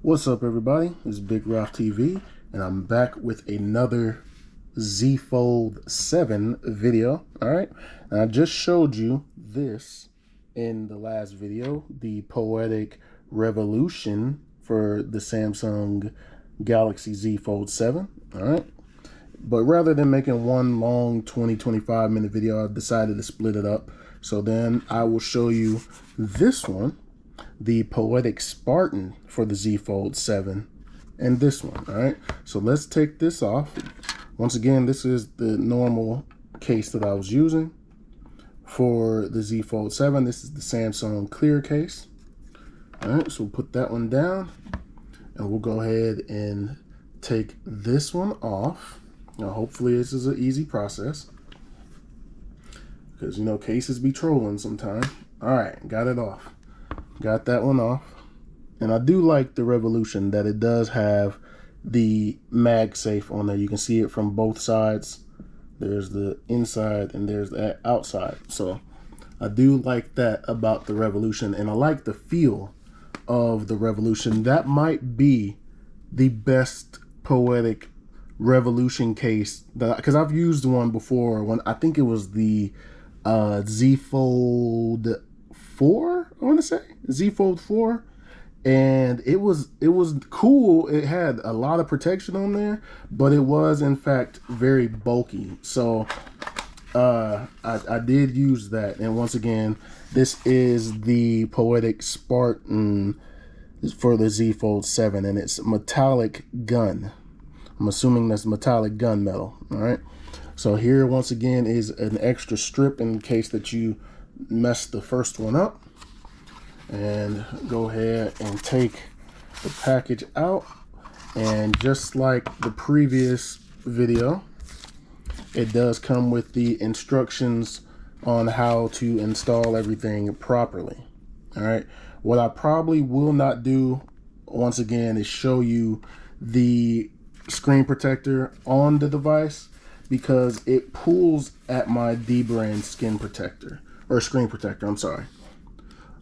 What's up, everybody? This is Big Ralph TV, and I'm back with another Z Fold 7 video. All right, and I just showed you this in the last video, the Poetic Revolution for the Samsung Galaxy Z Fold 7. All right, but rather than making one long 20-25 minute video, I decided to split it up. So then I will show you this one, the Poetic Spartan for the Z Fold 7, and this one. All right, so let's take this off. Once again, this is the normal case that I was using for the Z Fold 7. This is the Samsung clear case. All right, so we'll put that one down, and we'll go ahead and take this one off. Now, hopefully this is an easy process, because, you know, cases be trolling sometimes. All right, got it off. Got that one off. And I do like the Revolution that it does have the MagSafe on there. You can see it from both sides. There's the inside and there's the outside. So I do like that about the Revolution, and I like the feel of the Revolution. That might be the best Poetic Revolution case that, because I've used one before, when I think it was the Z Fold 4, I want to say Z Fold 4, and it was cool. It had a lot of protection on there, but it was in fact very bulky. So I did use that. And once again, this is the Poetic Spartan for the Z Fold 7, and it's metallic gun. I'm assuming that's metallic gunmetal. All right, so here once again is an extra strip in case that you messed the first one up. And go ahead and take the package out, and just like the previous video, it does come with the instructions on how to install everything properly. All right, what I probably will not do once again is show you the screen protector on the device, because it pulls at my D-brand skin protector, or screen protector, I'm sorry.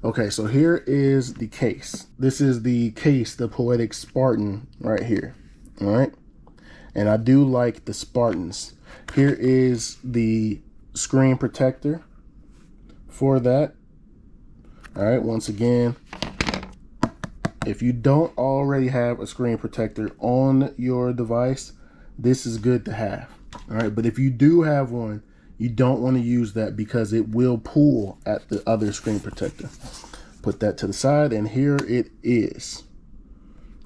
Okay, so here is the case. This is the case, the Poetic Spartan right here. All right, and I do like the Spartans. Here is the screen protector for that. All right, once again, if you don't already have a screen protector on your device, this is good to have. All right, but if you do have one, you don't want to use that because it will pull at the other screen protector. Put that to the side, and here it is.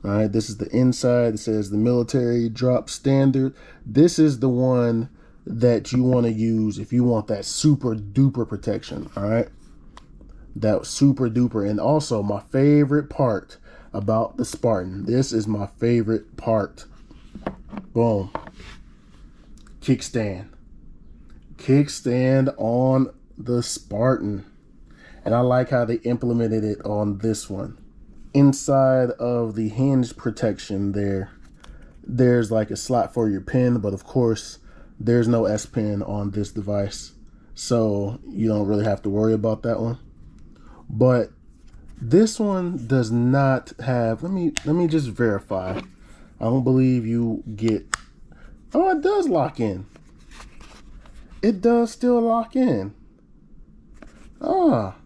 All right, this is the inside. It says the military drop standard. This is the one that you want to use if you want that super duper protection. All right, that super duper. And also, my favorite part about the Spartan, this is my favorite part. Boom. Kickstand. Kickstand on the Spartan, and I like how they implemented it on this one. Inside of the hinge protection there's like a slot for your pen, but of course there's no S Pen on this device, so you don't really have to worry about that one. But this one does not have, let me just verify. I don't believe you get, oh, it does lock in. It does still lock in. Ah,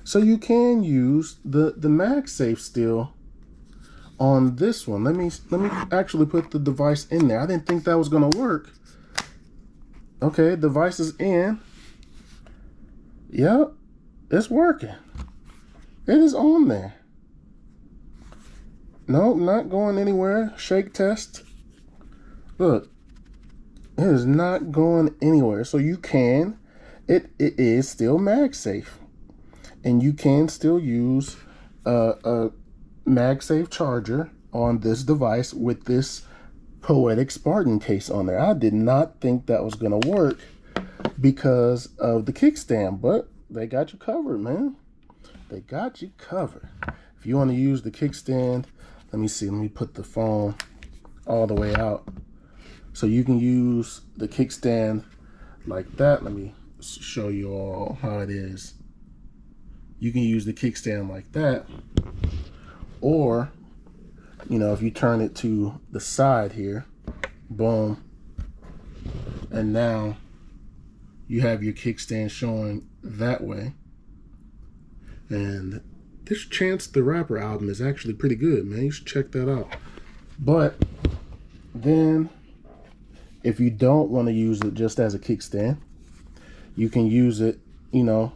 so you can use the MagSafe still on this one. Let me actually put the device in there. I didn't think that was gonna work. Okay, device is in. Yep, it's working. It is on there. Nope, not going anywhere. Shake test. Look. It is not going anywhere. So you can, it is still MagSafe, and you can still use a MagSafe charger on this device with this Poetic Spartan case on there. I did not think that was gonna work because of the kickstand, but they got you covered, man. They got you covered. If you want to use the kickstand, let me see, let me put the phone all the way out. So you can use the kickstand like that. Let me show you all how it is. You can use the kickstand like that, or you know, if you turn it to the side here, boom, and now you have your kickstand showing that way. And this Chance the Rapper album is actually pretty good, man. You should check that out. But then if you don't want to use it just as a kickstand, you can use it, you know,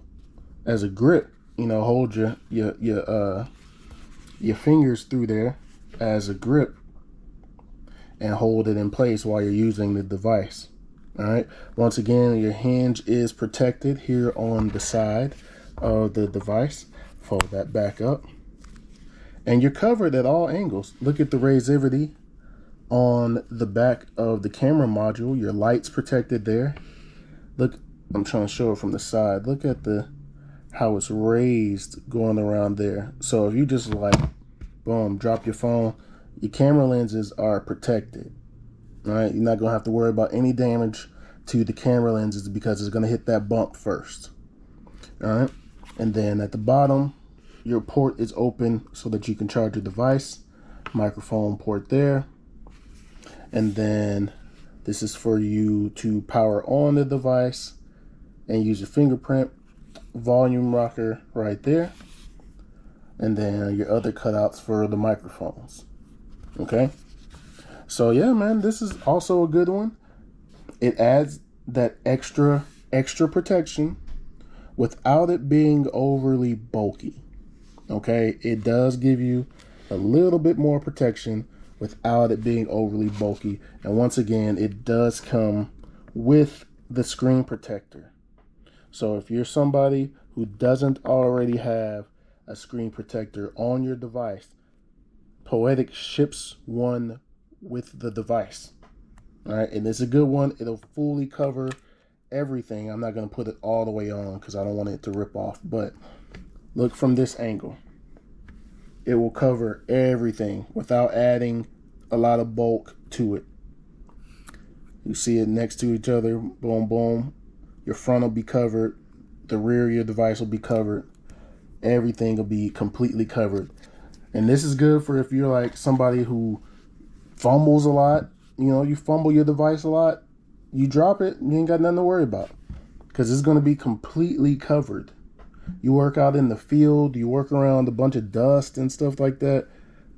as a grip. You know, hold your fingers through there as a grip and hold it in place while you're using the device. All right. Once again, your hinge is protected here on the side of the device. Fold that back up. And you're covered at all angles. Look at the razivity on the back of the camera module. Your light's protected there. Look, I'm trying to show it from the side. Look at how it's raised going around there. So if you just like, boom, drop your phone, your camera lenses are protected. All right, you're not gonna have to worry about any damage to the camera lenses because it's gonna hit that bump first. All right, and then at the bottom, your port is open so that you can charge your device. Microphone port there. And then this is for you to power on the device and use your fingerprint. Volume rocker right there. And then your other cutouts for the microphones. Okay. So yeah, man, this is also a good one. It adds that extra protection without it being overly bulky. Okay, it does give you a little bit more protection without it being overly bulky. And once again, it does come with the screen protector. So if you're somebody who doesn't already have a screen protector on your device, Poetic ships one with the device. All right, and it's a good one. It'll fully cover everything. I'm not going to put it all the way on because I don't want it to rip off, but look from this angle. It will cover everything without adding a lot of bulk to it. You see it next to each other, boom, boom. Your front will be covered. The rear of your device will be covered. Everything will be completely covered. And this is good for if you're like somebody who fumbles a lot. You know, you fumble your device a lot. You drop it, you ain't got nothing to worry about because it's going to be completely covered. You work out in the field, you work around a bunch of dust and stuff like that.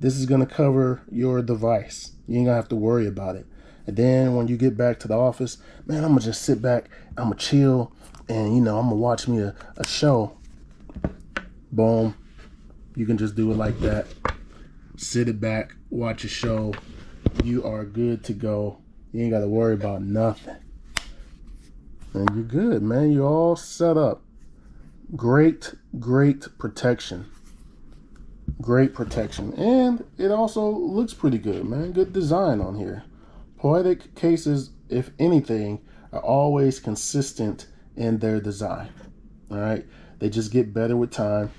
This is going to cover your device. You ain't going to have to worry about it. And then when you get back to the office, man, I'm going to just sit back, I'm going to chill, and, you know, I'm going to watch me a show. Boom. You can just do it like that. Sit it back, watch a show. You are good to go. You ain't got to worry about nothing. And you're good, man. You're all set up. Great protection. Great protection. And it also looks pretty good, man. Good design on here. Poetic cases, if anything, are always consistent in their design. All right? They just get better with time.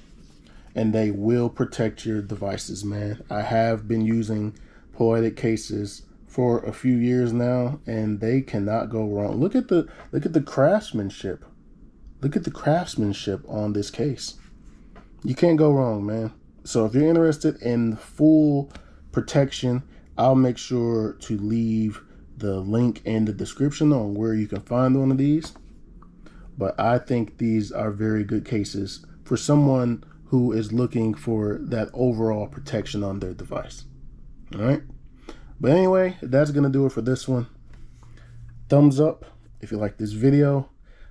And they will protect your devices, man. I have been using Poetic cases for a few years now, and they cannot go wrong. Look at the craftsmanship. Look at the craftsmanship on this case. You can't go wrong, man. So if you're interested in full protection, I'll make sure to leave the link in the description on where you can find one of these. But I think these are very good cases for someone who is looking for that overall protection on their device. All right. But anyway, that's going to do it for this one. Thumbs up if you like this video.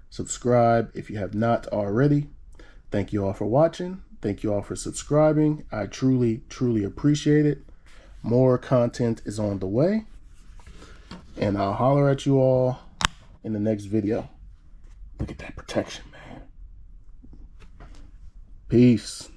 Subscribe if you have not already. Thank you all for watching. Thank you all for subscribing. I truly appreciate it. More content is on the way. And I'll holler at you all in the next video. Look at that protection, man. Peace.